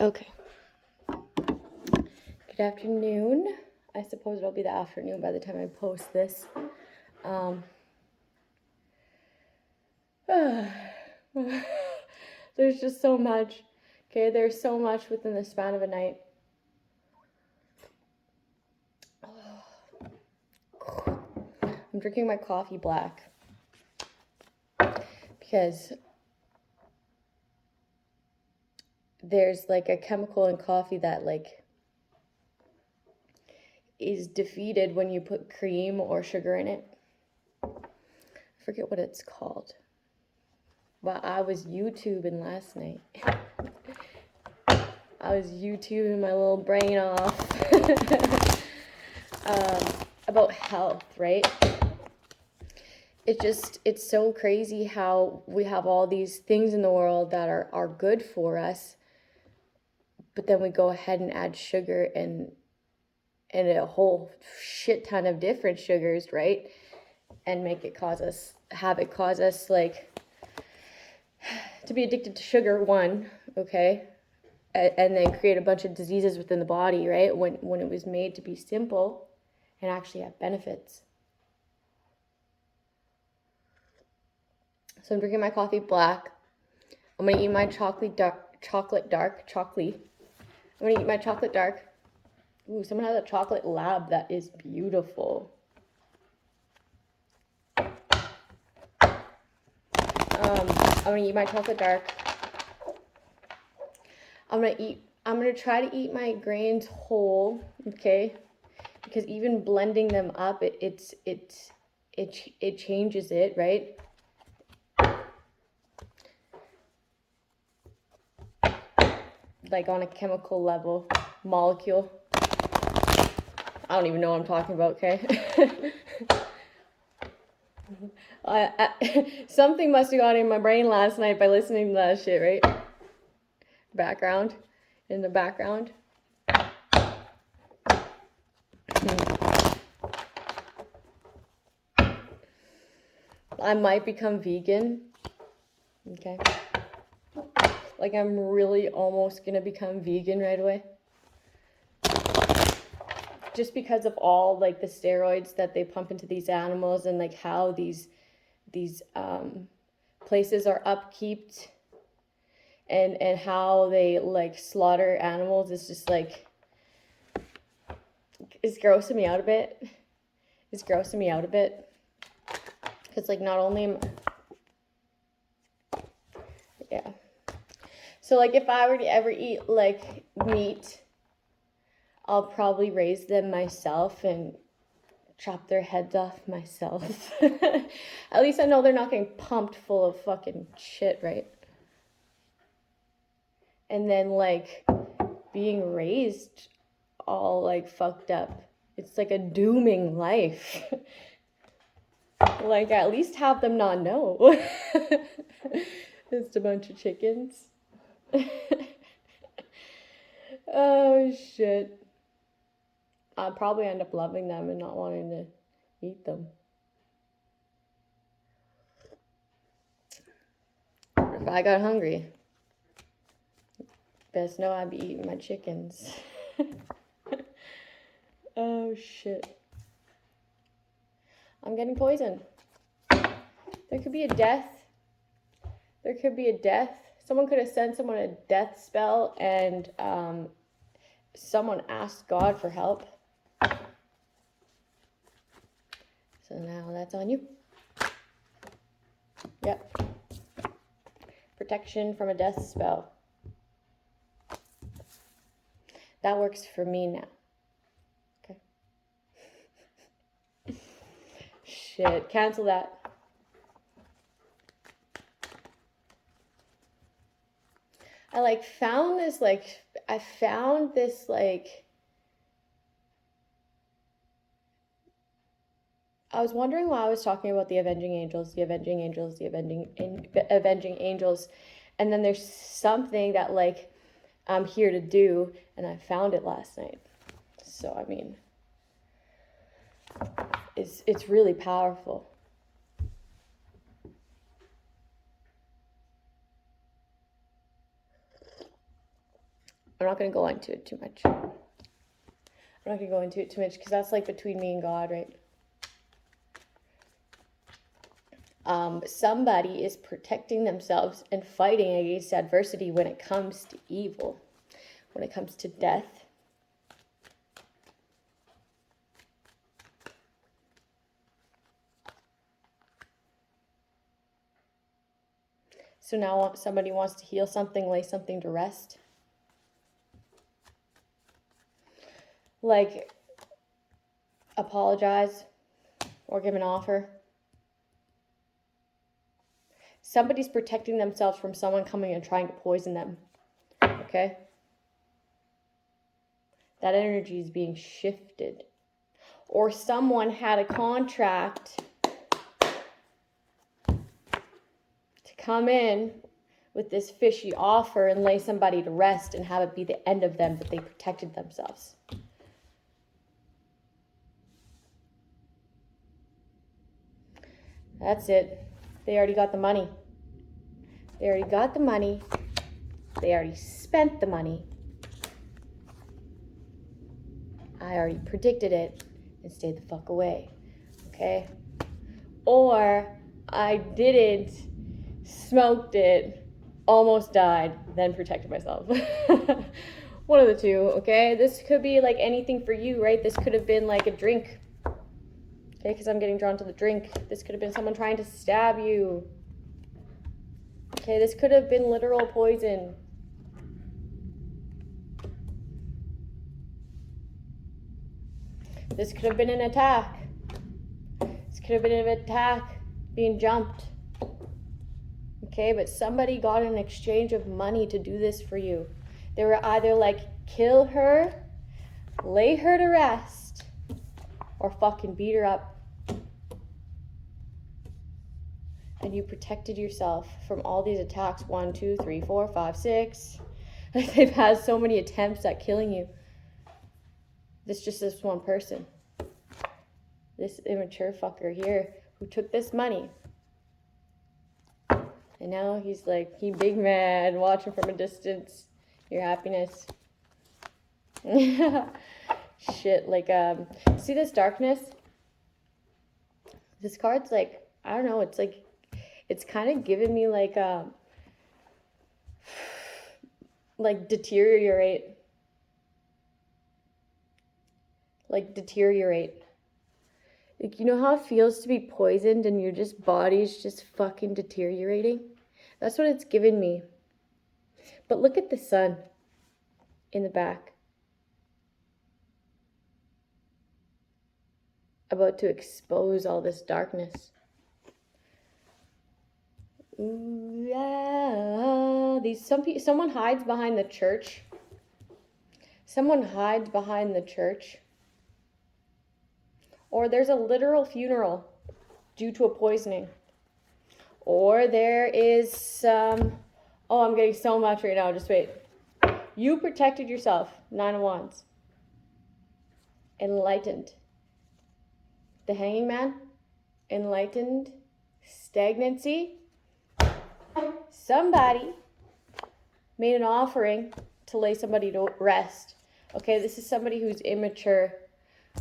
Okay. Good afternoon. I suppose it'll be the afternoon by the time I post this. There's just so much. Okay, there's so much within the span of a night. I'm drinking my coffee black because there's like a chemical in coffee that like is defeated when you put cream or sugar in it. I forget what it's called. But I was YouTubing last night. I was YouTubing my little brain off about health, right? It's so crazy how we have all these things in the world that are good for us, but then we go ahead and add sugar and a whole shit ton of different sugars, right? And have it cause us like to be addicted to sugar, one, okay? And then create a bunch of diseases within the body, right? When it was made to be simple and actually have benefits. So I'm drinking my coffee black. I'm gonna eat my chocolate dark. I'm gonna eat my chocolate dark. Ooh, someone has a chocolate lab that is beautiful. I'm gonna eat my chocolate dark. I'm gonna try to eat my grains whole, okay? Because even blending them up, it changes it, right? Like on a chemical level, molecule. I don't even know what I'm talking about, okay? Something must have got in my brain last night by listening to that shit, right? In the background. I might become vegan, okay? Like I'm really almost gonna become vegan right away. Just because of all like the steroids that they pump into these animals and like how these places are upkept and how they like slaughter animals is just like, it's grossing me out a bit. Because like not only yeah. So like if I were to ever eat like meat, I'll probably raise them myself and chop their heads off myself. At least I know they're not getting pumped full of fucking shit, right? And then like being raised all like fucked up. It's like a dooming life. Like at least have them not know. Just a bunch of chickens. Oh shit. I'll probably end up loving them and not wanting to eat them. If I got hungry, best know I'd be eating my chickens. Oh shit. I'm getting poisoned. There could be a death. Someone could have sent someone a death spell and someone asked God for help. So now that's on you. Yep. Protection from a death spell. That works for me now. Okay. Shit, cancel that. I found this I was wondering why I was talking about the avenging angels, and then there's something that like I'm here to do, and I found it last night. So I mean, it's really powerful. I'm not going to go into it too much. Because that's like between me and God, right? Somebody is protecting themselves and fighting against adversity when it comes to evil, when it comes to death. So now somebody wants to heal something, lay something to rest. Like apologize or give an offer. Somebody's protecting themselves from someone coming and trying to poison them. Okay? That energy is being shifted. Or someone had a contract to come in with this fishy offer and lay somebody to rest and have it be the end of them, but they protected themselves. That's it. They already got the money. They already got the money. They already spent the money. I already predicted it and stayed the fuck away. Okay? Or I didn't, smoked it, almost died, then protected myself. One of the two, okay? This could be like anything for you, right? This could have been like a drink. Okay, because I'm getting drawn to the drink. This could have been someone trying to stab you. Okay, this could have been literal poison. This could have been an attack. This could have been an attack being jumped. Okay, but somebody got an exchange of money to do this for you. They were either like, kill her, lay her to rest, or fucking beat her up. And you protected yourself from all these attacks. 1, 2, 3, 4, 5, 6. They've had so many attempts at killing you. This one person. This immature fucker here who took this money. And now he's like, he big mad, watching from a distance your happiness. Shit, like, see this darkness? This card's like, I don't know, it's like, it's kind of giving me like deteriorate. Like deteriorate. Like, you know how it feels to be poisoned and your just body's just fucking deteriorating? That's what it's giving me. But look at the sun in the back. About to expose all this darkness. Ooh, yeah. Someone hides behind the church. Someone hides behind the church. Or there's a literal funeral due to a poisoning. Or there is some... Oh, I'm getting so much right now. Just wait. You protected yourself. 9 of Wands. Enlightened. The Hanging Man. Enlightened. Stagnancy. Somebody made an offering to lay somebody to rest. Okay, this is somebody who's immature.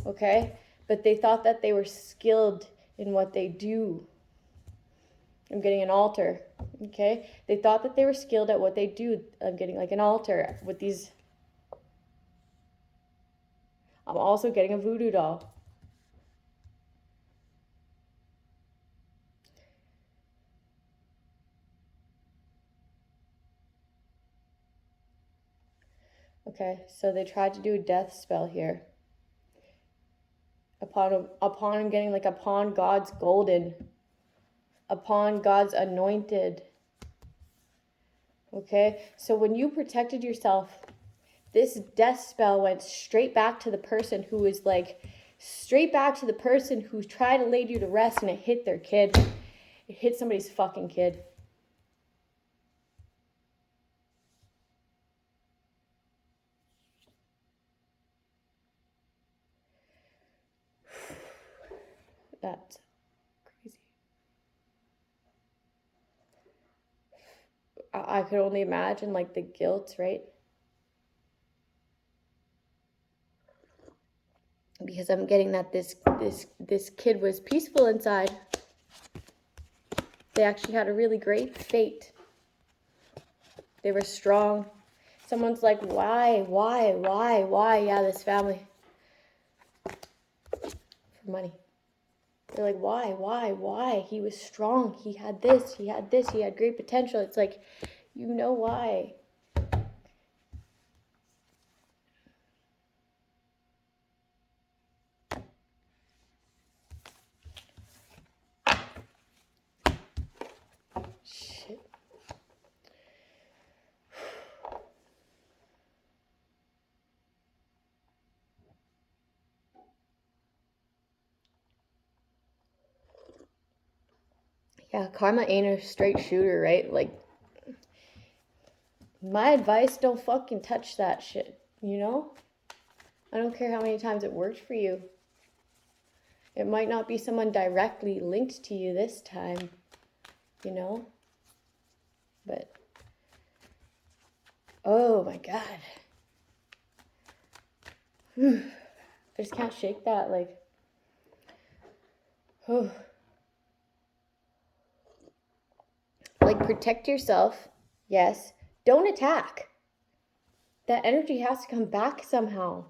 Okay? But they thought that they were skilled in what they do. I'm getting an altar. Okay? They thought that they were skilled at what they do. I'm getting like an altar with these. I'm also getting a voodoo doll. Okay, so they tried to do a death spell here. Upon getting like upon God's golden, upon God's anointed. Okay, so when you protected yourself, this death spell went straight back to the person who was like, straight back to the person who tried to lay you to rest, and it hit their kid. It hit somebody's fucking kid. That's crazy. I could only imagine like the guilt, right? Because I'm getting that this kid was peaceful inside. They actually had a really great fate. They were strong. Someone's like, why? Yeah, this family. For money. They're like, why? He was strong. He had this. He had great potential. It's like, you know why. Shit. Yeah, karma ain't a straight shooter, right? Like, my advice, don't fucking touch that shit, you know? I don't care how many times it worked for you. It might not be someone directly linked to you this time, you know? But, oh my God. I just can't shake that, like, oh. Like, protect yourself, yes. Don't attack. That energy has to come back somehow.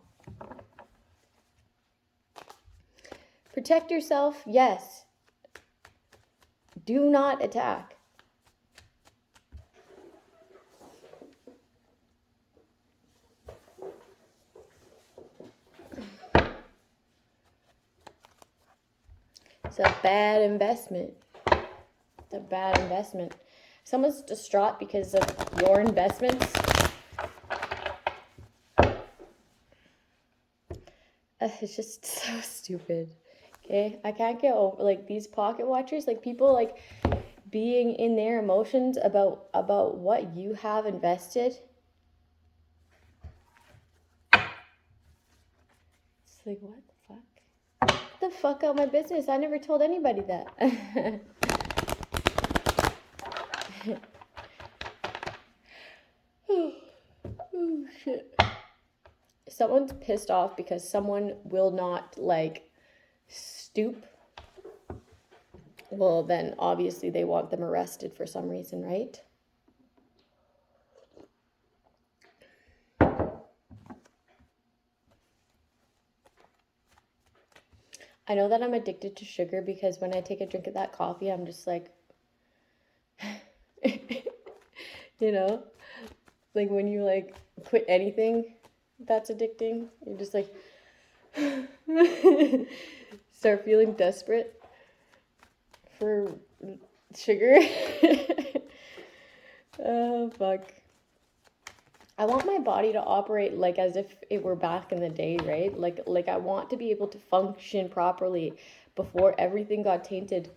Protect yourself, yes. Do not attack. It's a bad investment. It's a bad investment. Someone's distraught because of your investments. It's just so stupid. Okay, I can't get over, like, these pocket watchers, like, people, like, being in their emotions about what you have invested. It's like, what the fuck? Get the fuck out of my business. I never told anybody that. Oh shit. Someone's pissed off because someone will not, like, stoop. Well, then obviously they want them arrested for some reason, right? I know that I'm addicted to sugar because when I take a drink of that coffee, I'm just like, you know, like when you, like, quit anything that's addicting, you're just like, start feeling desperate for sugar. Oh, fuck. I want my body to operate like as if it were back in the day, right? Like I want to be able to function properly before everything got tainted.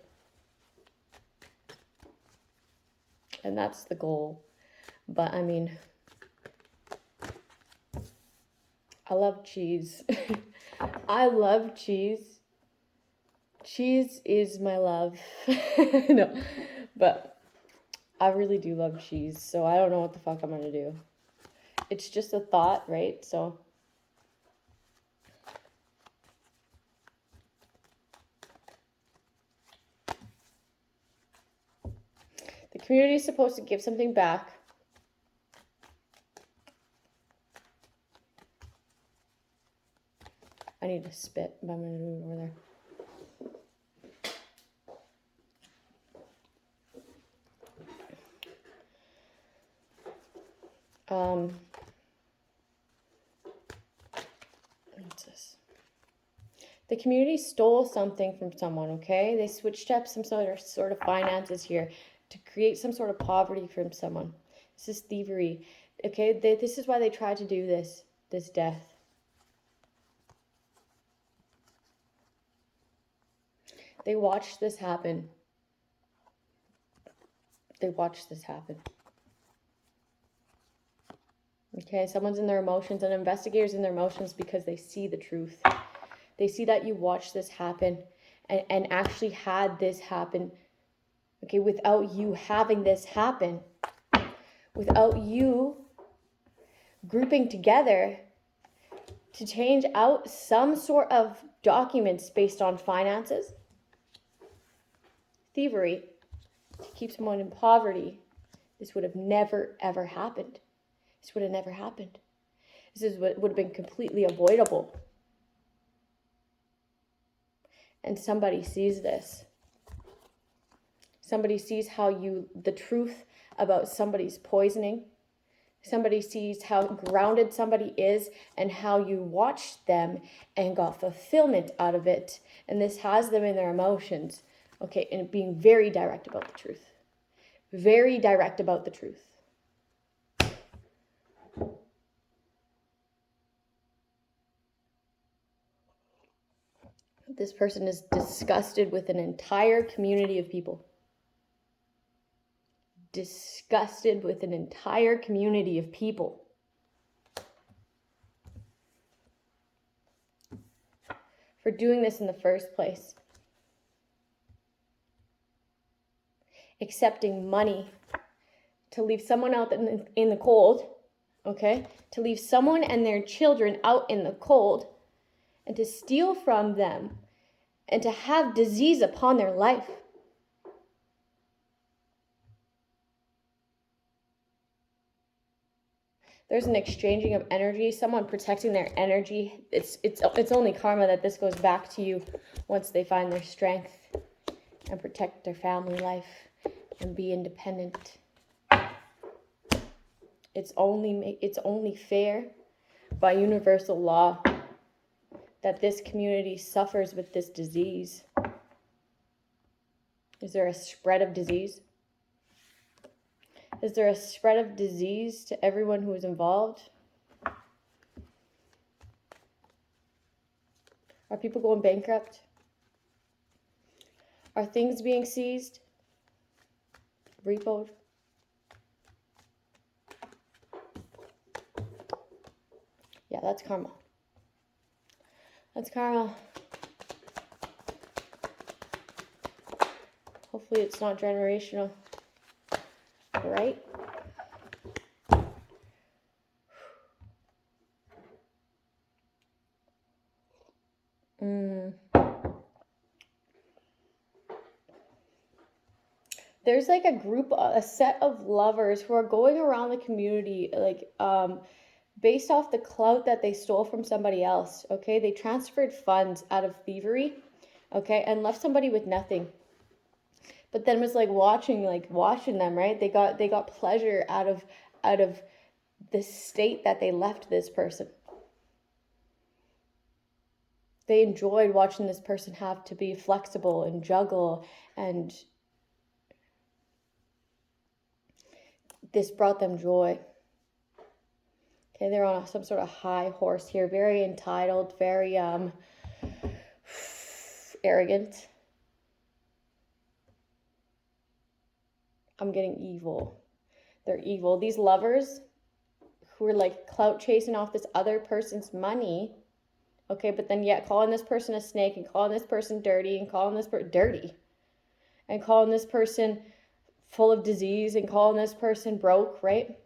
And that's the goal. But I mean, I love cheese. I love cheese. Cheese is my love. No, but I really do love cheese, so I don't know what the fuck I'm gonna do. It's just a thought, right? So the community is supposed to give something back. I need to spit, but I'm gonna move over there. What's this? The community stole something from someone, okay? They switched up some sort of finances here to create some sort of poverty from someone. This is thievery, okay? This is why they tried to do this death. They watched this happen. They watched this happen. Okay, someone's in their emotions, and investigators in their emotions because they see the truth. They see that you watched this happen and actually had this happen, okay, without you having this happen, without you grouping together to change out some sort of documents based on finances, thievery, to keep someone in poverty. This would have never, ever happened. This would have never happened. This is what would have been completely avoidable. And somebody sees this. Somebody sees the truth about somebody's poisoning. Somebody sees how grounded somebody is and how you watched them and got fulfillment out of it. And this has them in their emotions. Okay, and being very direct about the truth. Very direct about the truth. This person is disgusted with an entire community of people. Disgusted with an entire community of people. For doing this in the first place. Accepting money to leave someone out in the cold, okay? To leave someone and their children out in the cold and to steal from them and to have disease upon their life. There's an exchanging of energy, someone protecting their energy. It's only karma that this goes back to you once they find their strength and protect their family life and be independent. It's only fair by universal law that this community suffers with this disease. Is there a spread of disease? Is there a spread of disease to everyone who is involved? Are people going bankrupt? Are things being seized? Repoed? Yeah, that's karma. That's karma. Hopefully it's not generational. Right? There's like a set of lovers who are going around the community, based off the clout that they stole from somebody else, okay? They transferred funds out of thievery, okay, and left somebody with nothing. But then was watching them, right? They got pleasure out of the state that they left this person. They enjoyed watching this person have to be flexible and juggle, and this brought them joy. Okay, they're on some sort of high horse here, very entitled, very arrogant. I'm getting evil. They're evil. These lovers who are clout chasing off this other person's money, okay, but then yet calling this person a snake and calling this person dirty and calling this person dirty and calling this person full of disease and calling this person broke, right?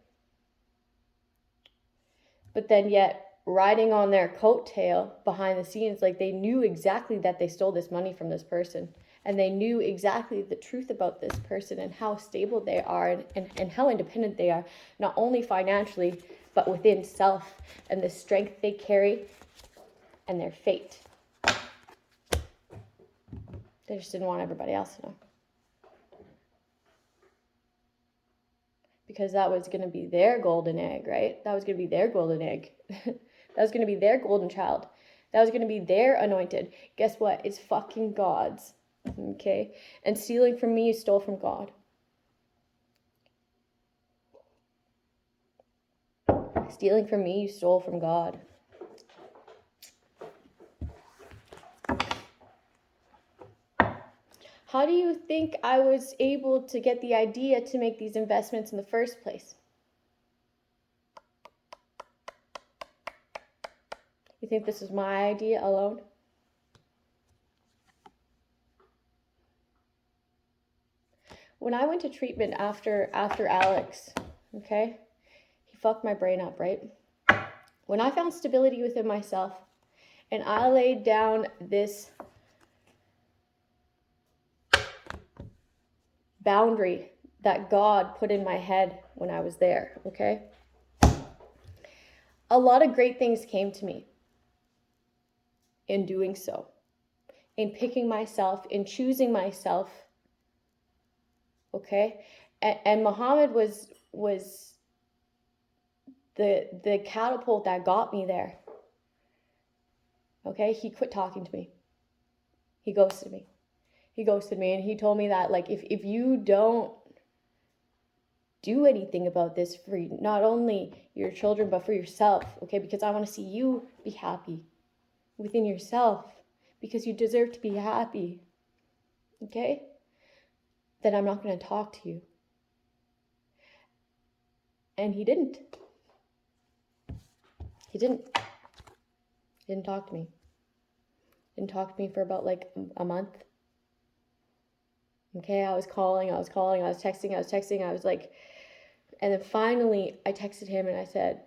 But then yet riding on their coattail behind the scenes, they knew exactly that they stole this money from this person. And they knew exactly the truth about this person and how stable they are and how independent they are, not only financially, but within self and the strength they carry and their fate. They just didn't want everybody else to know. Because that was going to be their golden egg, right? That was going to be their golden egg. That was going to be their golden child. That was going to be their anointed. Guess what? It's fucking God's. Okay? And stealing from me, you stole from God. Stealing from me, you stole from God. How do you think I was able to get the idea to make these investments in the first place? You think this is my idea alone? When I went to treatment after Alex, okay, he fucked my brain up, right? When I found stability within myself and I laid down this boundary that God put in my head when I was there, okay? A lot of great things came to me in doing so, in picking myself, in choosing myself, okay? And Muhammad was the catapult that got me there, okay? He quit talking to me. He ghosted me. And he told me that, like, if you don't do anything about this for not only your children, but for yourself, okay? Because I want to see you be happy within yourself, because you deserve to be happy, okay? Then I'm not going to talk to you. And he didn't. He didn't talk to me. Didn't talk to me for about like a month. Okay, I was calling, I was texting, I was like, and then finally I texted him and I said,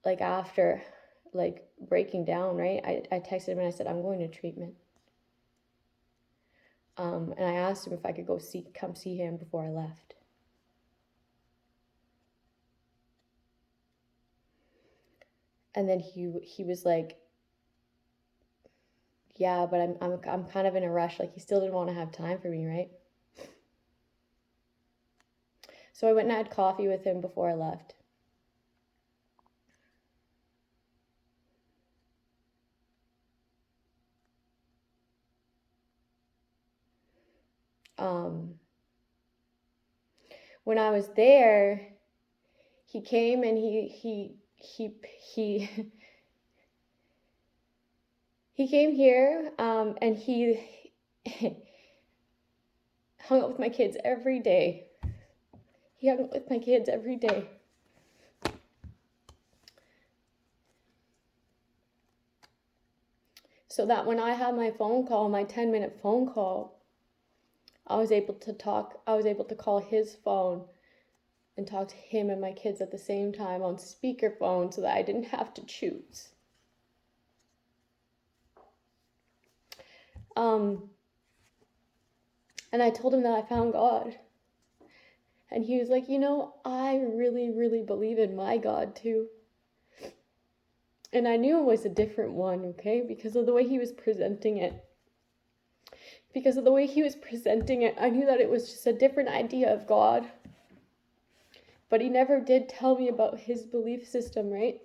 like after like breaking down, right? I texted him and I said, I'm going to treatment. And I asked him if I could come see him before I left. And then he was like, yeah, but I'm kind of in a rush. Like, he still didn't want to have time for me, right? So I went and had coffee with him before I left. When I was there, he came and he came here, and he hung out with my kids every day. He hung out with my kids every day. So that when I had my phone call, my 10-minute phone call, I was able to call his phone and talk to him and my kids at the same time on speakerphone so that I didn't have to choose. And I told him that I found God. And he was like, I really, really believe in my God too. And I knew it was a different one, okay? Because of the way he was presenting it. I knew that it was just a different idea of God. But he never did tell me about his belief system, right?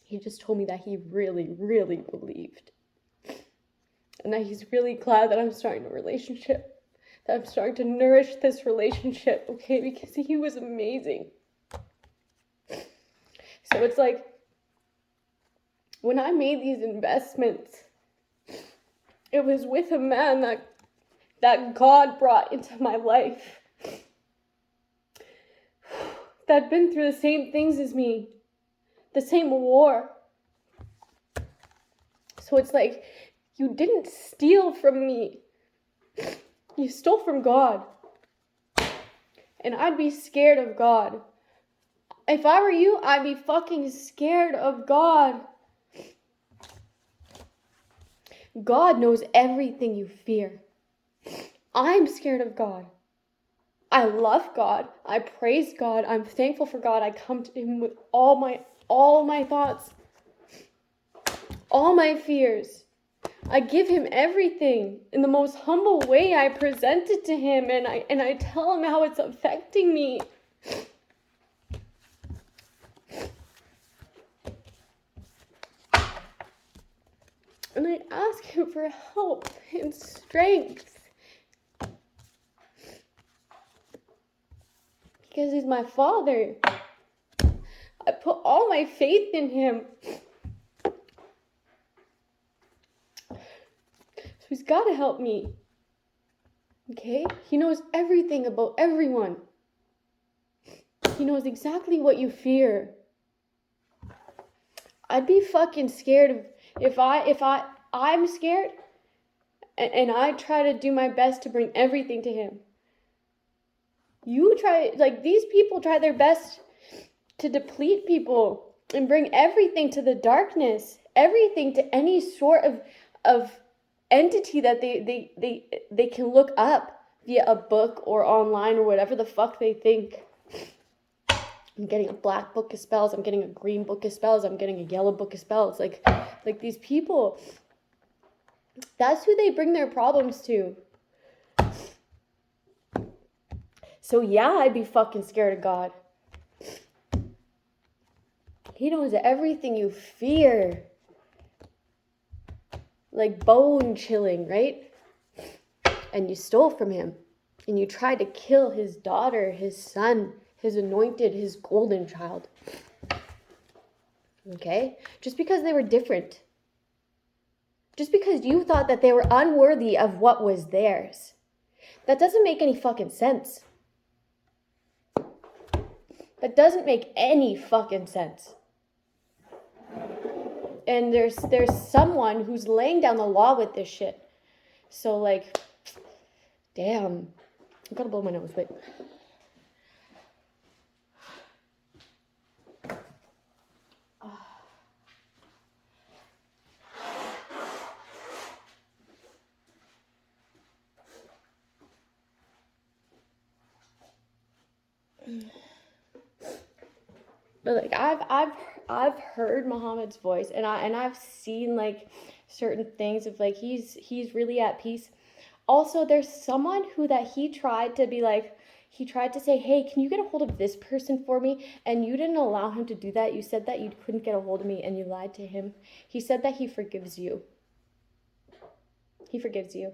He just told me that he really, really believed. And that he's really glad that I'm starting a relationship. That I'm starting to nourish this relationship, okay? Because he was amazing. So it's like, when I made these investments, it was with a man that God brought into my life. That had been through the same things as me. The same war. So it's like, you didn't steal from me. You stole from God. And I'd be scared of God. If I were you, I'd be fucking scared of God. God knows everything you fear. I'm scared of God. I love God. I praise God. I'm thankful for God. I come to him with all my thoughts, all my fears. I give him everything in the most humble way. I present it to him and I tell him how it's affecting me. And I ask him for help and strength. Because he's my father. I put all my faith in him. So he's got to help me. Okay? He knows everything about everyone. He knows exactly what you fear. I'd be fucking scared if I'm scared and I try to do my best to bring everything to him. These people try their best to deplete people and bring everything to the darkness, everything to any sort of entity that they can look up via a book or online or whatever the fuck they think. I'm getting a black book of spells, I'm getting a green book of spells, I'm getting a yellow book of spells. Like these people, that's who they bring their problems to. So yeah, I'd be fucking scared of God. He knows everything you fear. Like bone chilling, right? And you stole from him. And you tried to kill his daughter, his son, his anointed, his golden child. Okay? Just because they were different. Just because you thought that they were unworthy of what was theirs. That doesn't make any fucking sense. That doesn't make any fucking sense. And there's someone who's laying down the law with this shit. So like, damn. I gotta blow my nose, wait. But like I've heard Muhammad's voice, and I've seen like certain things of like he's really at peace. Also, there's someone who that he tried to say, hey, can you get a hold of this person for me? And you didn't allow him to do that. You said that you couldn't get a hold of me, and you lied to him. He said that he forgives you. He forgives you.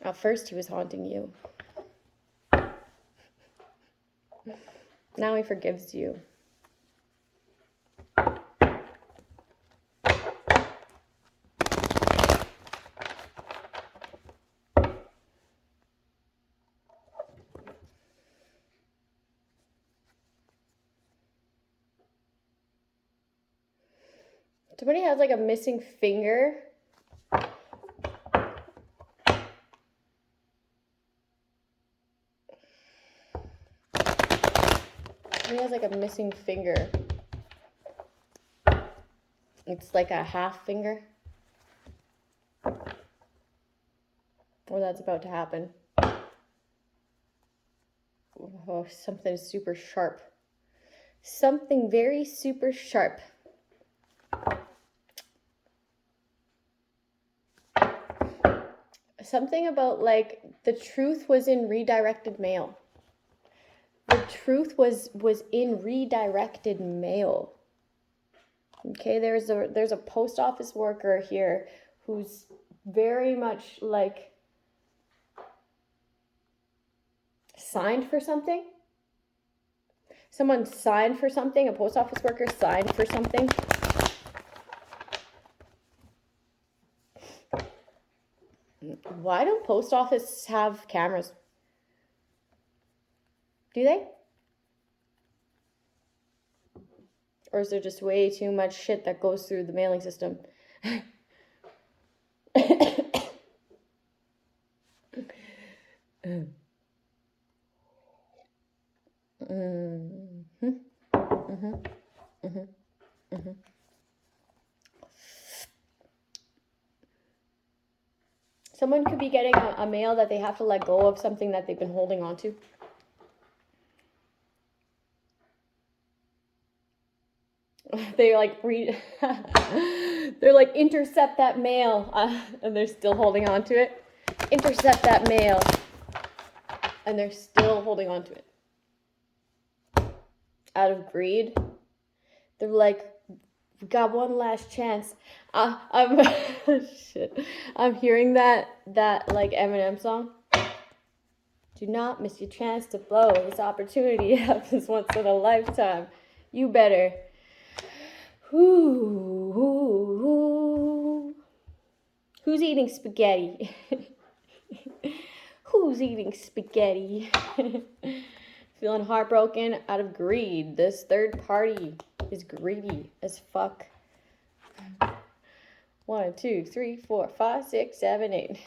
At first, he was haunting you. Now he forgives you. Somebody has like a missing finger. He has like a missing finger. It's like a half finger. Or that's about to happen. Oh, something super sharp. Something very super sharp. Something about like the truth was in redirected mail. The truth was in redirected mail. Okay, there's a post office worker here who's very much like signed for something. Someone signed for something, a post office worker signed for something. Why don't post offices have cameras? Do they? Or is there just way too much shit that goes through the mailing system? Someone could be getting a mail that they have to let go of something that they've been holding on to. They like they're like, intercept that mail, and they're still holding on to it. Intercept that mail, and they're still holding on to it. Out of greed, they're like, we got one last chance. I'm shit. I'm hearing that like Eminem song. Do not miss your chance to blow. This opportunity happens once in a lifetime. You better. Ooh. Who's eating spaghetti? Who's eating spaghetti? Feeling heartbroken out of greed. This third party is greedy as fuck. 1, 2, 3, 4, 5, 6, 7, 8.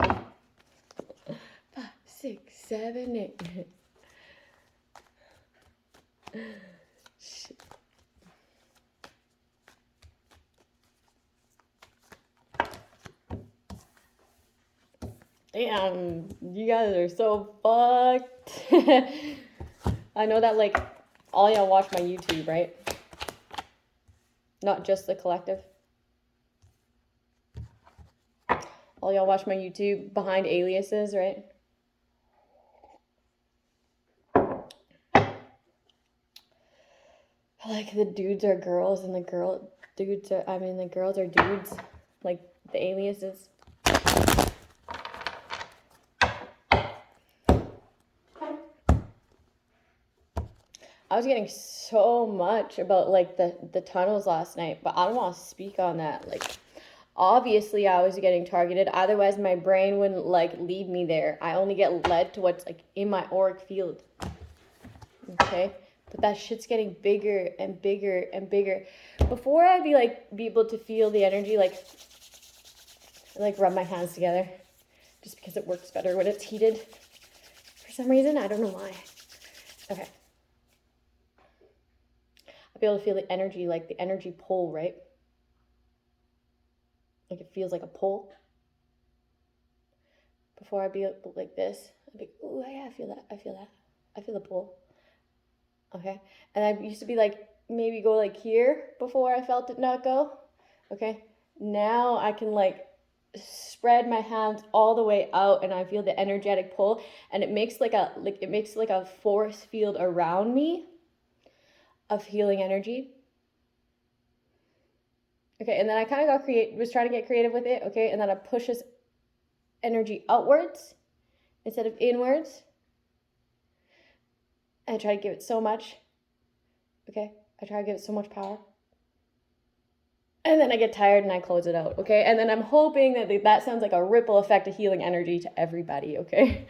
5, 6, 7, 8. Shit. Damn, you guys are so fucked. I know that, like, all y'all watch my YouTube, right? Not just the collective. All y'all watch my YouTube behind aliases, right? Like, the dudes are girls and the girls are dudes. Like, the aliases. I was getting so much about, like, the tunnels last night, but I don't want to speak on that. Like, obviously I was getting targeted. Otherwise, my brain wouldn't, like, lead me there. I only get led to what's, like, in my auric field. Okay? But that shit's getting bigger and bigger and bigger. Before I'd be able to feel the energy, like rub my hands together. Just because it works better when it's heated. For some reason, I don't know why. Okay. Be able to feel the energy, like the energy pull, right? Like it feels like a pull. Before I'd be like this, I'd be, ooh, yeah, I feel that. I feel the pull. Okay. And I used to be like, maybe go like here before I felt it not go. Okay. Now I can like spread my hands all the way out and I feel the energetic pull, and it makes like a force field around me of healing energy. Okay, and then I kind of was trying to get creative with it, okay, and then I push this energy outwards instead of inwards. And I try to give it so much, okay? I try to give it so much power. And then I get tired and I close it out, okay? And then I'm hoping that sounds like a ripple effect of healing energy to everybody, okay?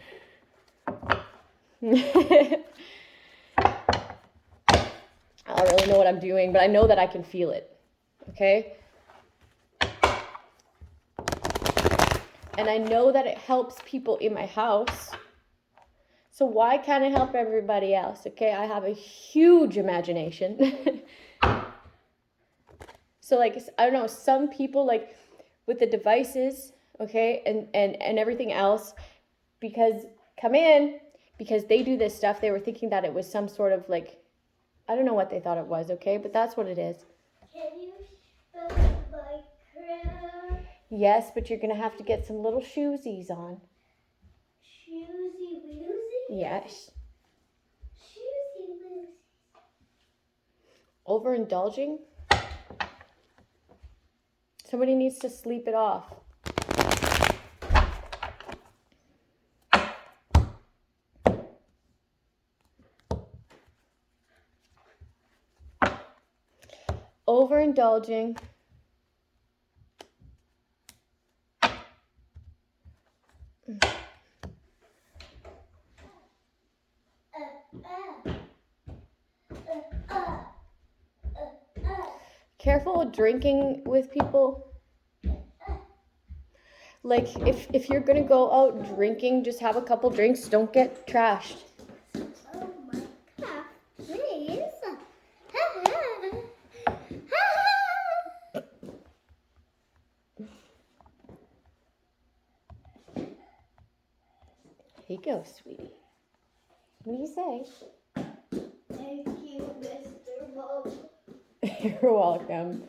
I don't really know what I'm doing, but I know that I can feel it, okay? And I know that it helps people in my house. So why can't it help everybody else, okay? I have a huge imagination. So, like, I don't know, some people, like, with the devices, okay, and everything else, because they do this stuff, they were thinking that it was some sort of, like, I don't know what they thought it was, okay? But that's what it is. Can you spell Minecraft? Yes, but you're going to have to get some little shoesies on. Shoesy woozy? Yes. Shoesy woozy. Overindulging? Somebody needs to sleep it off. Overindulging. Careful with drinking with people. Like, if you're gonna go out drinking, just have a couple drinks. Don't get trashed. Oh my God, please. Here you go, sweetie. What do you say? Thank you, Mr. Mom. You're welcome.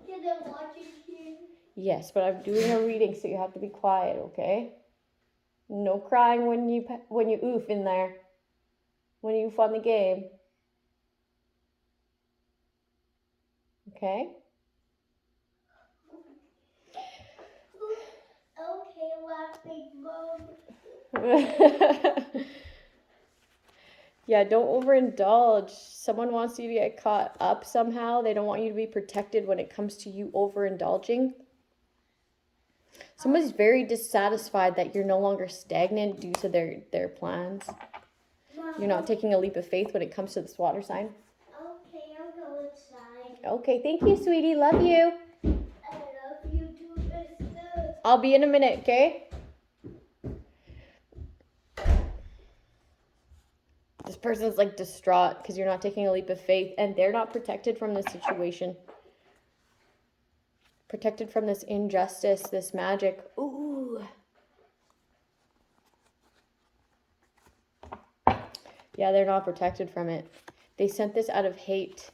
Can I watch it here? Yes, but I'm doing a reading, so you have to be quiet, okay? No crying when you oof in there. When you oof on the game. Okay? Okay, laughing Mom. Yeah, don't overindulge. Someone wants you to get caught up somehow. They don't want you to be protected when it comes to you overindulging. Somebody's very dissatisfied that you're no longer stagnant due to their plans. You're not taking a leap of faith when it comes to this water sign. Okay, I'll go inside. Okay, thank you, sweetie. Love you. I love you too, mister. I'll be in a minute, okay? This person's like distraught because you're not taking a leap of faith and they're not protected from this situation. Protected from this injustice, this magic. Ooh. Yeah, they're not protected from it. They sent this out of hate.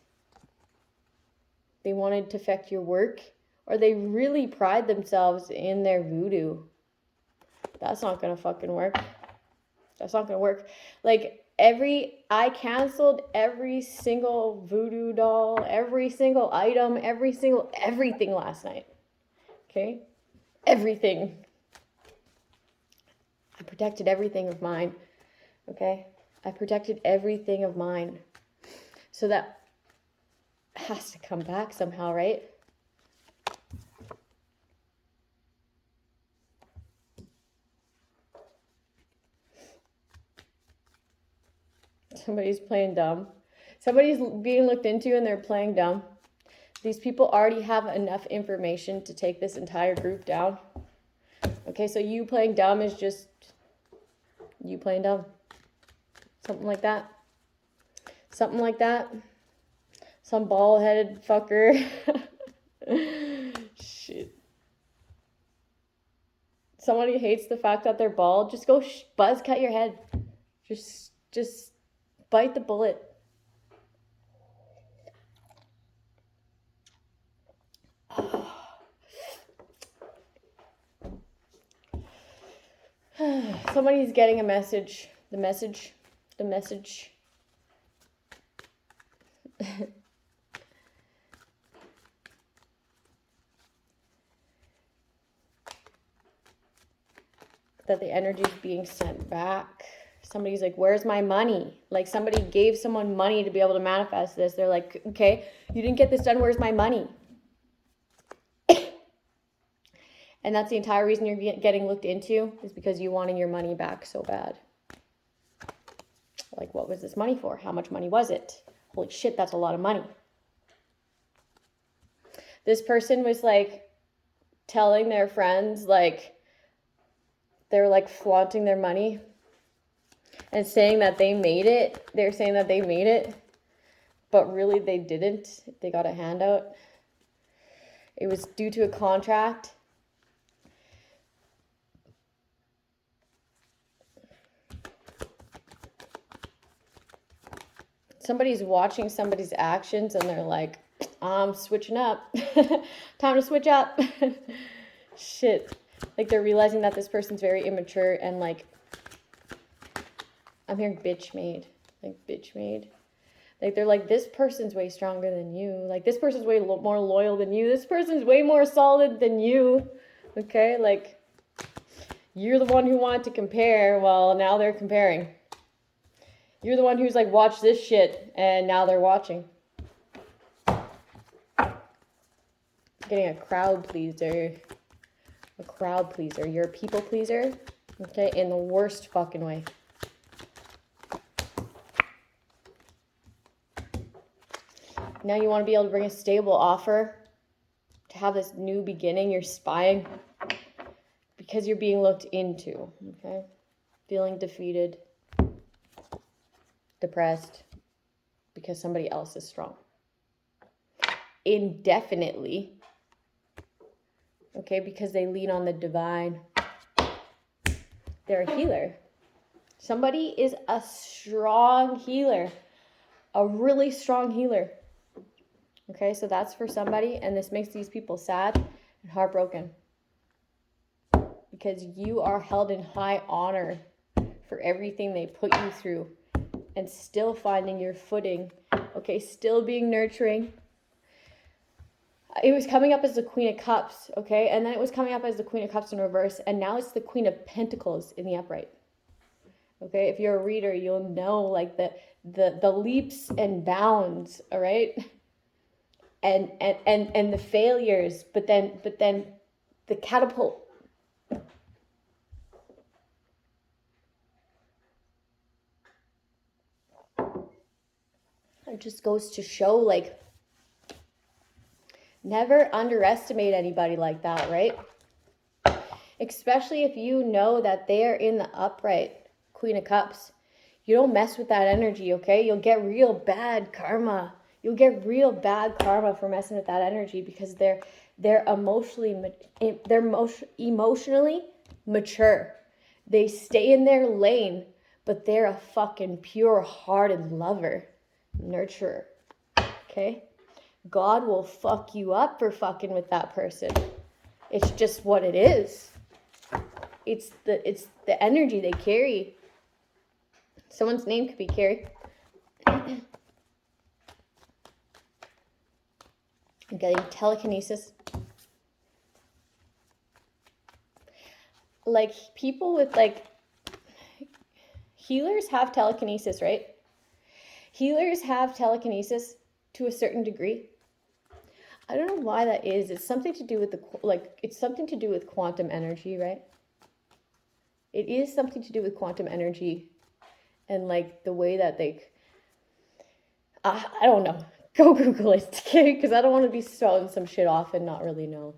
They wanted to affect your work, or they really pride themselves in their voodoo. That's not gonna fucking work. That's not gonna work. Like, I canceled every single voodoo doll, every single item, everything last night. Okay? Everything. I protected everything of mine. Okay? I protected everything of mine. So that has to come back somehow, right? Somebody's playing dumb. Somebody's being looked into and they're playing dumb. These people already have enough information to take this entire group down. Okay, so you playing dumb is just you playing dumb. Something like that. Something like that. Some bald-headed fucker. Shit. Somebody hates the fact that they're bald. Just go buzz cut your head. Just bite the bullet. Somebody's getting a message. The message. That the energy is being sent back. Somebody's like, where's my money? Like, somebody gave someone money to be able to manifest this. They're like, okay, you didn't get this done. Where's my money? And that's the entire reason you're getting looked into, is because you wanted your money back so bad. Like, what was this money for? How much money was it? Holy shit, that's a lot of money. This person was like telling their friends, like, they're like flaunting their money and saying that they made it. They're saying that they made it, but really they didn't. They got a handout. It was due to a contract. Somebody's watching somebody's actions and they're like, I'm switching up. Time to switch up. Shit. Like, they're realizing that this person's very immature and, like, I'm hearing bitch made. Like, bitch made. Like, they're like, this person's way stronger than you. Like, this person's way more loyal than you. This person's way more solid than you. Okay? Like, you're the one who wanted to compare. Well, now they're comparing. You're the one who's like, watch this shit. And now they're watching. Getting a crowd pleaser. A crowd pleaser. You're a people pleaser. Okay? In the worst fucking way. Now you want to be able to bring a stable offer. To have this new beginning. You're spying. Because you're being looked into. Okay? Feeling defeated. Depressed. Because somebody else is strong. Indefinitely. Okay, because they lean on the divine. They're a healer. Somebody is a strong healer. A really strong healer. Okay, so that's for somebody. And this makes these people sad and heartbroken. Because you are held in high honor for everything they put you through. And still finding your footing. Okay, still being nurturing. It was coming up as the Queen of Cups, okay? And then it was coming up as the Queen of Cups in reverse. And now it's the Queen of Pentacles in the upright. Okay, if you're a reader, you'll know like the leaps and bounds, all right? And the failures, but then the catapult It just goes to show, like, never underestimate anybody like that, right? Especially if you know that they are in the upright Queen of Cups. You don't mess with that energy, okay? You'll get real bad karma. You'll get real bad karma for messing with that energy, because they're emotionally mature. They stay in their lane, but they're a fucking pure-hearted lover, nurturer. Okay? God will fuck you up for fucking with that person. It's just what it is. It's the energy they carry. Someone's name could be Carrie. I'm getting telekinesis. Like, people with, like, healers have telekinesis, right? Healers have telekinesis to a certain degree. I don't know why that is. It's something to do with it's something to do with quantum energy, right? It is something to do with quantum energy, and, like, the way that they, I don't know. Go Google it, okay? Because I don't want to be spelling some shit off and not really know.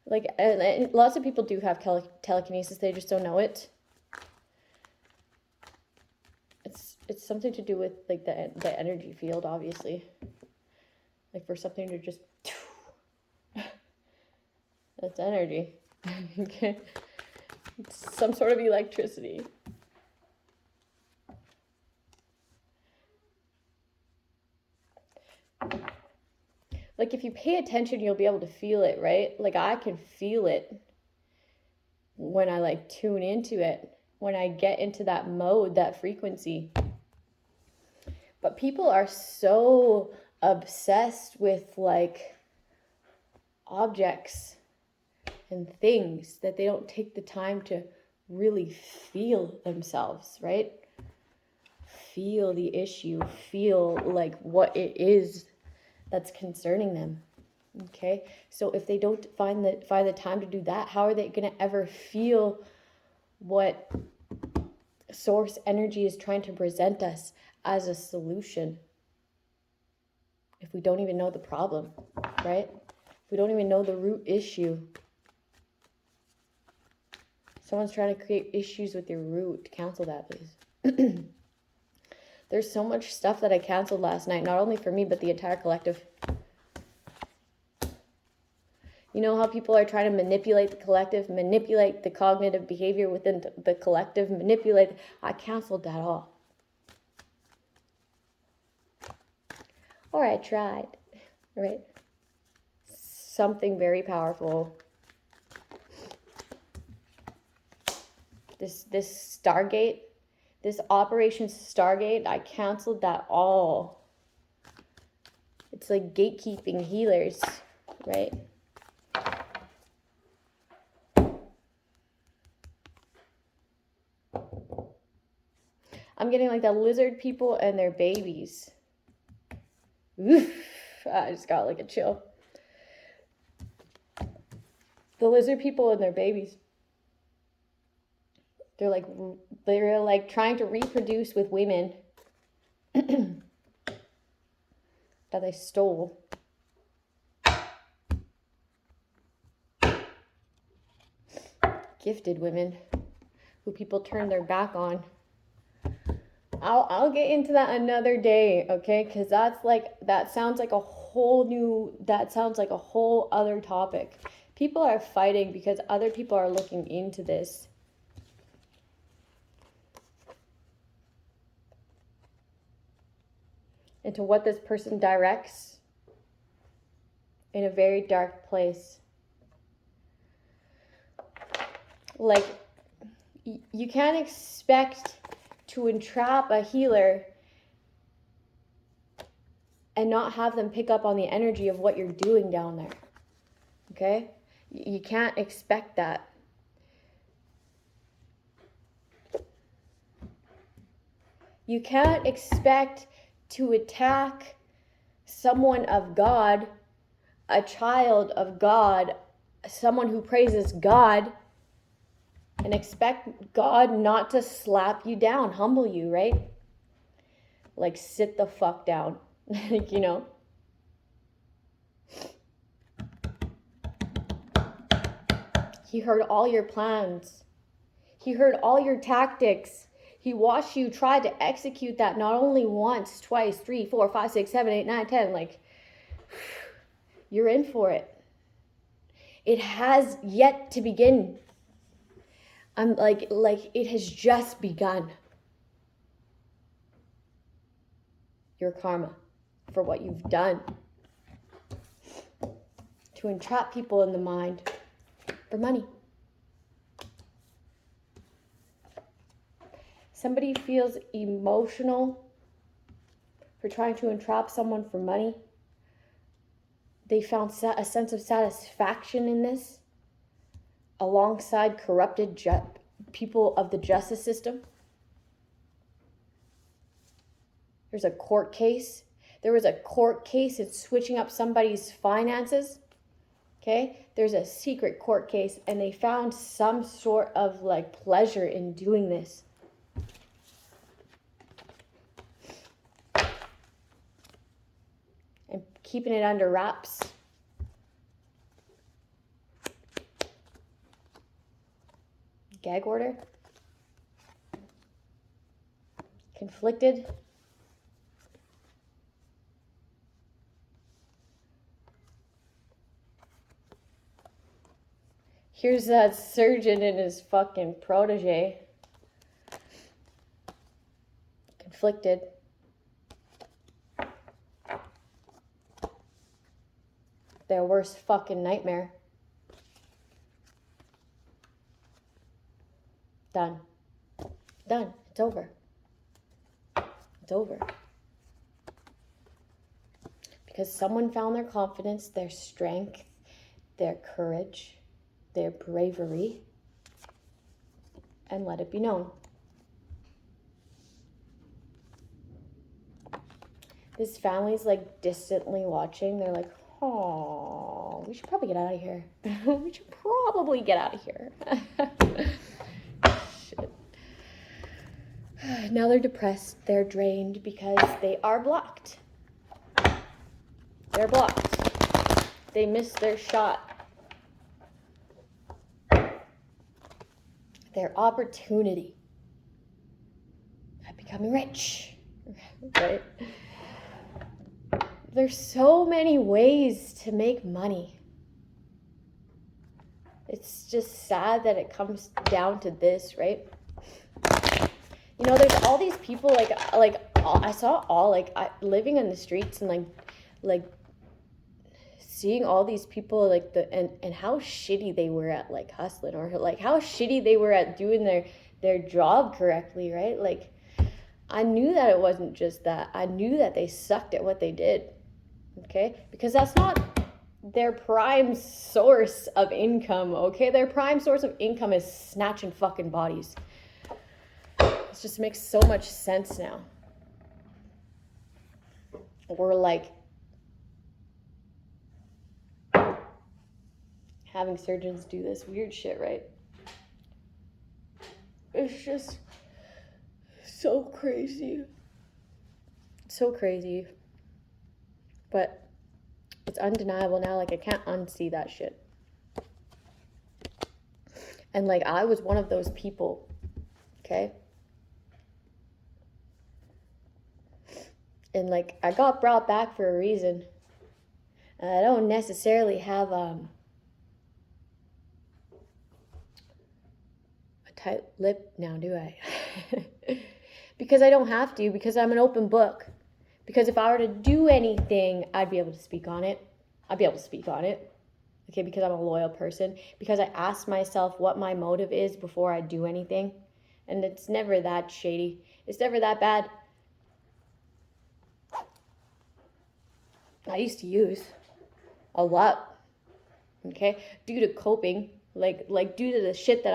Like, and lots of people do have telekinesis, they just don't know it. It's something to do with, like, the energy field, obviously. Like, for something to just, that's energy. Okay, it's some sort of electricity. Like, if you pay attention, you'll be able to feel it, right? Like, I can feel it when I, like, tune into it, when I get into that mode, that frequency. But people are so obsessed with, like, objects and things that they don't take the time to really feel themselves, right? Feel the issue, feel, like, what it is that's concerning them. Okay, so if they don't find the time to do that, how are they going to ever feel what source energy is trying to present us as a solution, if we don't even know the problem, right? If we don't even know the root issue. Someone's trying to create issues with your root. Cancel that, please. There's so much stuff that I canceled last night, not only for me, but the entire collective. You know how people are trying to manipulate the collective, manipulate the cognitive behavior within the collective, manipulate. I canceled that all. Or I tried, right? Something very powerful. This Stargate, this Operation Stargate, I canceled that all. It's like gatekeeping healers, right? I'm getting, like, the lizard people and their babies. Oof, I just got, like, a chill. The lizard people and their babies. They're like trying to reproduce with women that they stole. Gifted women who people turned their back on. I'll get into that another day, okay? Because that sounds like a whole other topic. People are fighting because other people are looking into this. Into what this person directs in a very dark place. Like, you can't expect to entrap a healer and not have them pick up on the energy of what you're doing down there. Okay? You can't expect that. You can't expect to attack someone of God, a child of God, someone who praises God, and expect God not to slap you down, humble you, right? Like, sit the fuck down, you know? He heard all your plans. He heard all your tactics. He watched you try to execute that not only once, twice, 3, 4, 5, 6, 7, 8, 9, 10. Like, you're in for it. It has yet to begin. I'm like it has just begun. Your karma for what you've done to entrap people in the mind for money. Somebody feels emotional for trying to entrap someone for money. They found a sense of satisfaction in this alongside corrupted people of the justice system. There's a court case. There was a court case in switching up somebody's finances. Okay? There's a secret court case, and they found some sort of like pleasure in doing this. And keeping it under wraps. Gag order. Conflicted. Here's that surgeon and his fucking protege. Conflicted. Their worst fucking nightmare. Done. Done. It's over. It's over. Because someone found their confidence, their strength, their courage, their bravery, and let it be known. This family's like distantly watching. They're like, oh, we should probably get out of here. We should probably get out of here. Shit. Now they're depressed. They're drained because they are blocked. They're blocked. They missed their shot. Their opportunity at becoming rich, right? There's so many ways to make money. It's just sad that it comes down to this, right? You know, there's all these people I saw living in the streets and like seeing all these people and how shitty they were at like hustling, or like how shitty they were at doing their job correctly, right? Like, I knew that it wasn't just that. I knew that they sucked at what they did, okay? Because that's not their prime source of income, okay? Their prime source of income is snatching fucking bodies. It just makes so much sense now. Or like having surgeons do this weird shit, right? It's just so crazy. So crazy. But it's undeniable now. Like, I can't unsee that shit. And like, I was one of those people, okay? And like, I got brought back for a reason. And I don't necessarily have a tight lip now, do I? Because I don't have to, because I'm an open book. Because if I were to do anything, I'd be able to speak on it. Okay, because I'm a loyal person. Because I ask myself what my motive is before I do anything. And it's never that shady. It's never that bad. I used to use a lot, okay, due to coping, like due to the shit that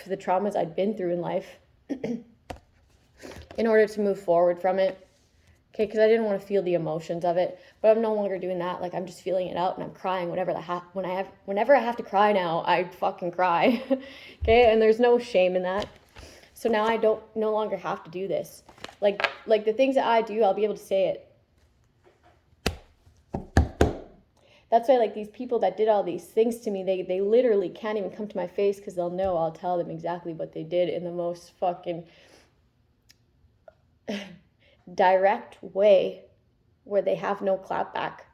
the traumas I'd been through in life. in order to move forward from it. Okay, because I didn't want to feel the emotions of it, but I'm no longer doing that. Like, I'm just feeling it out and I'm crying whenever I have to cry now, I fucking cry. Okay, and there's no shame in that. So now I no longer have to do this. Like the things that I do, I'll be able to say it. That's why, like, these people that did all these things to me, they literally can't even come to my face because they'll know I'll tell them exactly what they did in the most fucking direct way where they have no clap back.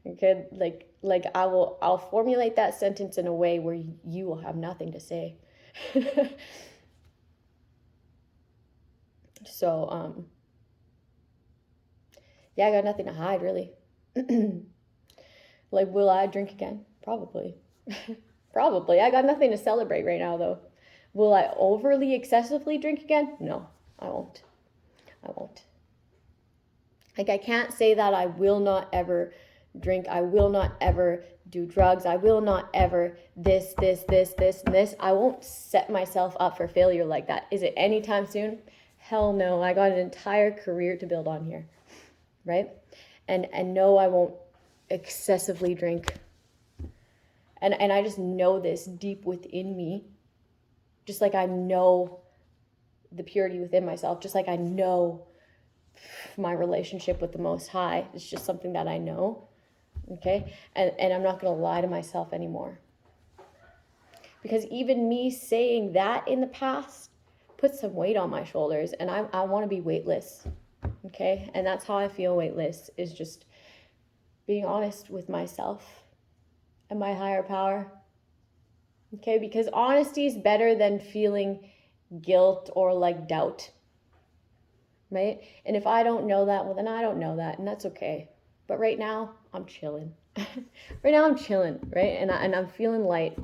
Okay, like I'll formulate that sentence in a way where you will have nothing to say. So yeah, I got nothing to hide, really. Like, will I drink again? Probably. Probably. I got nothing to celebrate right now, though. Will I overly, excessively drink again? No, I won't. I won't. Like, I can't say that I will not ever drink. I will not ever do drugs. I will not ever this, and this. I won't set myself up for failure like that. Is it anytime soon? Hell no. I got an entire career to build on here, right? And no, I won't excessively drink. And I just know this deep within me, just like I know the purity within myself, just like I know my relationship with the Most High. It's just something that I know, okay? And I'm not going to lie to myself anymore. Because even me saying that in the past put some weight on my shoulders, and I want to be weightless, okay? And that's how I feel weightless, is just being honest with myself and my higher power, okay? Because honesty is better than feeling guilt or like doubt, right? And if I don't know that, well, then I don't know that, and that's okay. But right now, I'm chilling. Right now, I'm chilling, right? And I'm feeling light.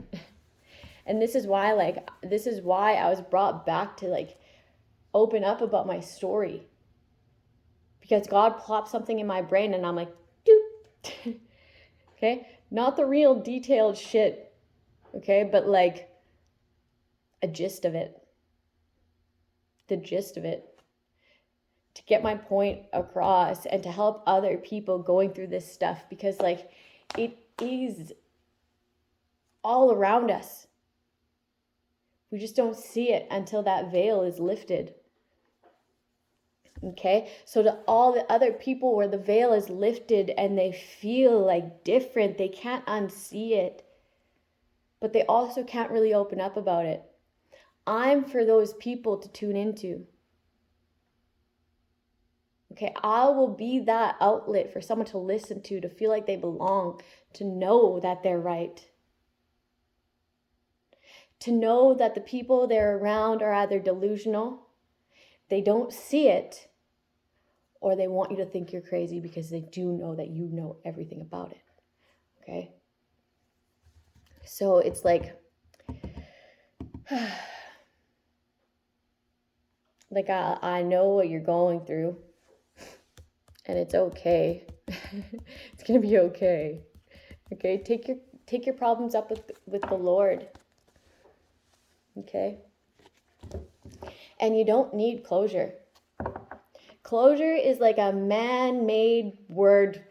And this is why I was brought back to, like, open up about my story. Because God plopped something in my brain, and I'm like, doop. Okay? Not the real detailed shit, okay? But, like, a gist of it. The gist of it. To get my point across and to help other people going through this stuff, because, like, it is all around us. We just don't see it until that veil is lifted. Okay? So to all the other people where the veil is lifted and they feel like different, they can't unsee it, but they also can't really open up about it. I'm for those people to tune into. Okay, I will be that outlet for someone to listen to feel like they belong, to know that they're right. To know that the people they're around are either delusional, they don't see it, or they want you to think you're crazy because they do know that you know everything about it. Okay? So it's like, like I know what you're going through, and it's okay. It's gonna be okay. Okay? Take your problems up with the Lord. Okay? And you don't need closure. Closure is like a man-made word.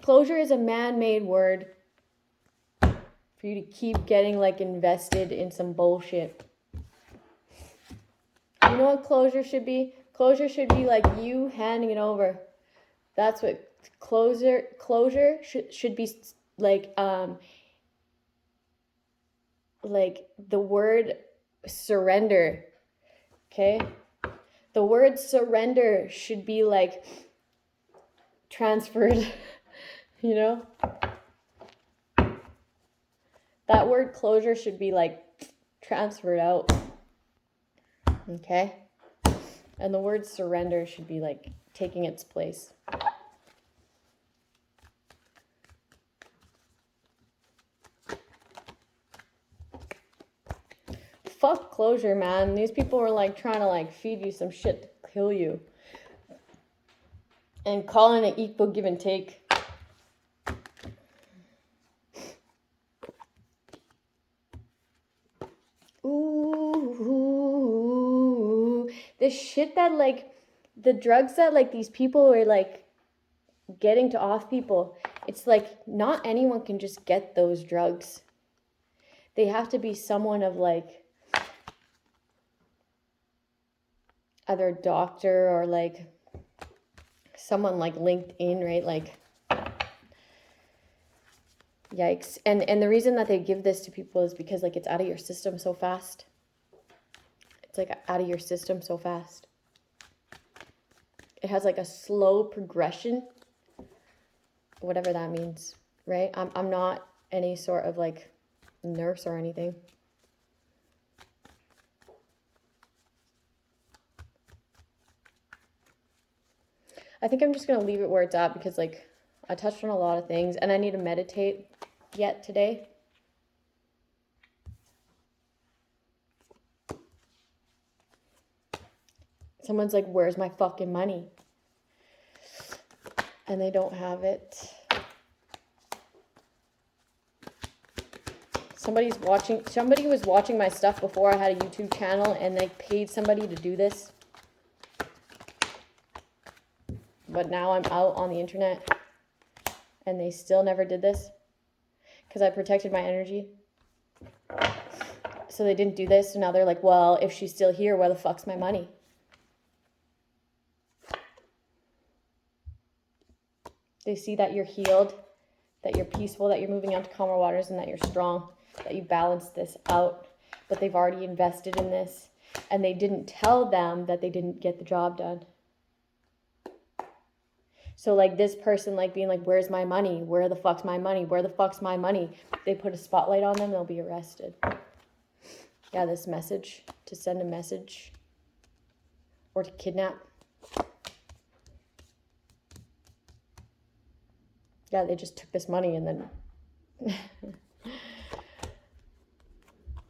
Closure is a man-made word for you to keep getting, like, invested in some bullshit. You know what closure should be? Closure should be like you handing it over. That's what closure should be like. Like the word surrender. Okay? The word surrender should be like transferred, you know? That word closure should be like transferred out. Okay? And the word surrender should be like taking its place. Fuck closure, man. These people are like trying to like feed you some shit to kill you. And calling it equal give and take. Ooh, This shit that, like, the drugs that, like, these people are, like, getting to off people, it's like not anyone can just get those drugs. They have to be someone of, like, either a doctor or, like, someone, like, linked in, right? Like, yikes. And the reason that they give this to people is because, like, it's out of your system so fast. It's, like, out of your system so fast. It has, like, a slow progression, whatever that means, right? I'm not any sort of, like, nurse or anything. I think I'm just going to leave it where it's at because, like, I touched on a lot of things and I need to meditate yet today. Someone's like, where's my fucking money? And they don't have it. Somebody was watching my stuff before I had a YouTube channel and they paid somebody to do this. But now I'm out on the internet and they still never did this because I protected my energy. So they didn't do this. So now they're like, well, if she's still here, where the fuck's my money? They see that you're healed, that you're peaceful, that you're moving on to calmer waters, and that you're strong, that you balance this out. But they've already invested in this, and they didn't tell them that they didn't get the job done. So, like, this person, like, being like, where's my money? Where the fuck's my money? Where the fuck's my money? They put a spotlight on them, they'll be arrested. Yeah, this message, to send a message, or to kidnap. Yeah, they just took this money and then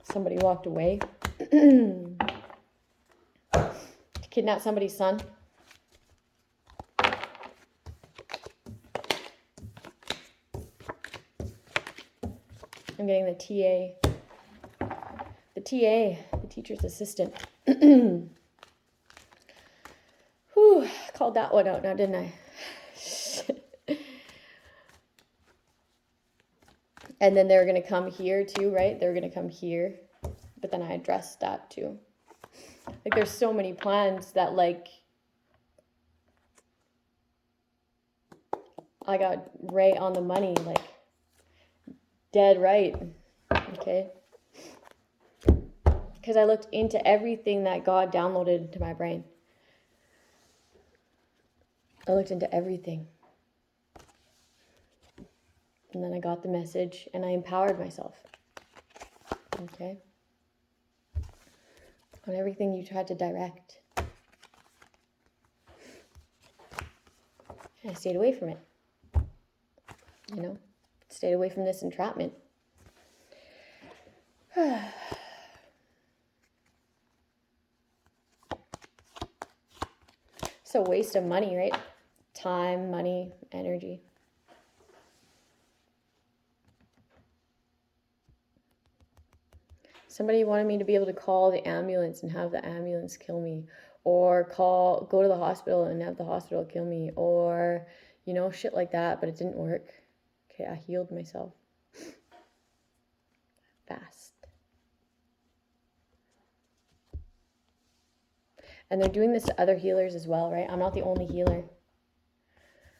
somebody walked away. To kidnap somebody's son. I'm getting the TA. The TA, the teacher's assistant. Whew, called that one out now, didn't I? And then they're going to come here too, right? They're going to come here. But then I addressed that too. Like, there's so many plans that, like, I got right on the money, like, dead right. Okay? Because I looked into everything that God downloaded into my brain. I looked into everything. And then I got the message and I empowered myself. Okay? On everything you tried to direct. And I stayed away from it. You know? Stayed away from this entrapment. It's a waste of money, right? Time, money, energy. Somebody wanted me to be able to call the ambulance and have the ambulance kill me, or go to the hospital and have the hospital kill me, or, you know, shit like that, but it didn't work. Okay, I healed myself. Fast. And they're doing this to other healers as well, right? I'm not the only healer.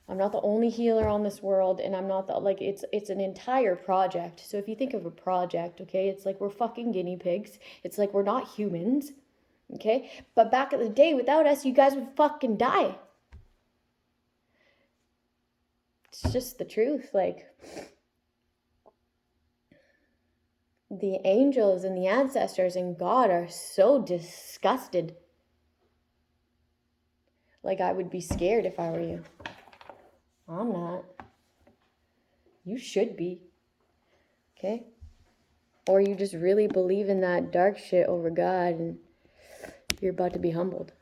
I'm not the only healer on this world, and I'm not the, like, it's an entire project. So if you think of a project, okay, it's like we're fucking guinea pigs. It's like we're not humans, okay? But back in the day, without us, you guys would fucking die. It's just the truth. Like, the angels and the ancestors and God are so disgusted. Like, I would be scared if I were you. I'm not. You should be. Okay? Or you just really believe in that dark shit over God and you're about to be humbled.